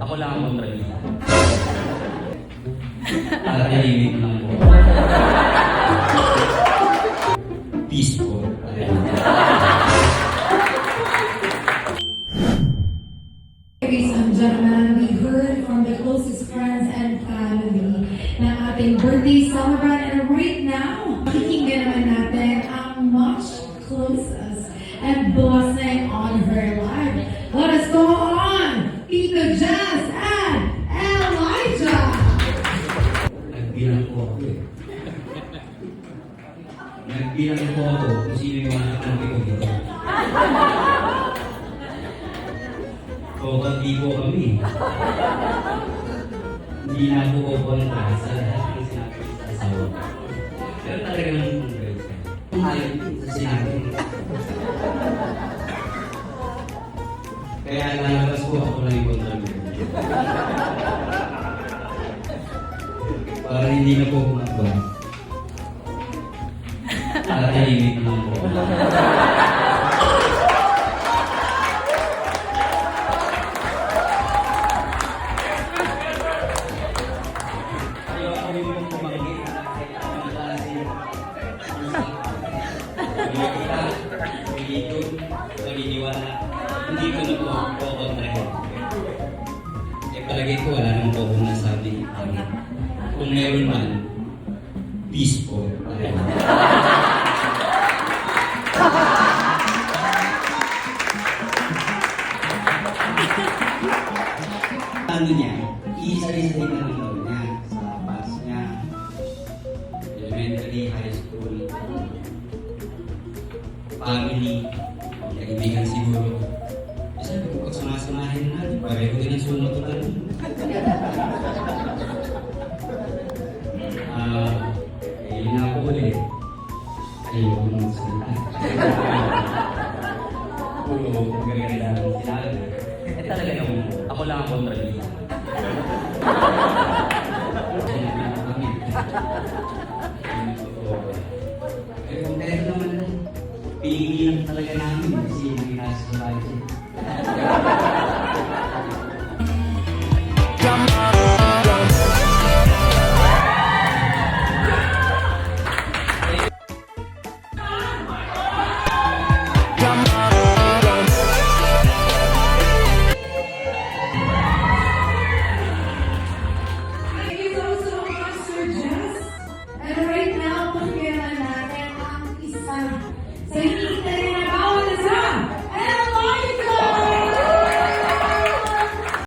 Ako lang ang kontrabida. Tahimik lang po. Peace po. Ladies and gentlemen, we heard from the closest friends and family na ating birthday celebrant, and right now, pakikinggan naman natin ang much closest and blessing on her life. Let us go on, Tito Jazz and Elijah! Nagbilang po ako eh. Nagbilang po ako kung sino yung mga kakampi ko dito. Kokanti po kami. Hindi na ako kukontra sa lahat ng sinabi sa asawa ko. Pero talagang ayaw sa sinabi. Kaya lalabas po ako lang yung kontrabida. Para hindi na po kumagawa. Tahimik lang po. Ayaw kami mong kumangit. Ang klase. Kumikita, kumikot, maniniwala. Hindi ko na po kukontrahin. Palagay ko wala naman po akong nasabi. Kung meron man, peace po. Ano niya, isa-isa din ang laro niya sa pass niya, elementary, high school, family, kaibigan siguro. Sabi ko, pag sumasamahin natin, pareho din ang sunod ko lang. Yun na ako ulit. Ayoko nung magsalita. Puro magaganda ng sinabi. Talaga yung ako lang ang kontrabida. Eh, kung kaya naman, piliin lang talaga namin kasi may nasa sa bahay.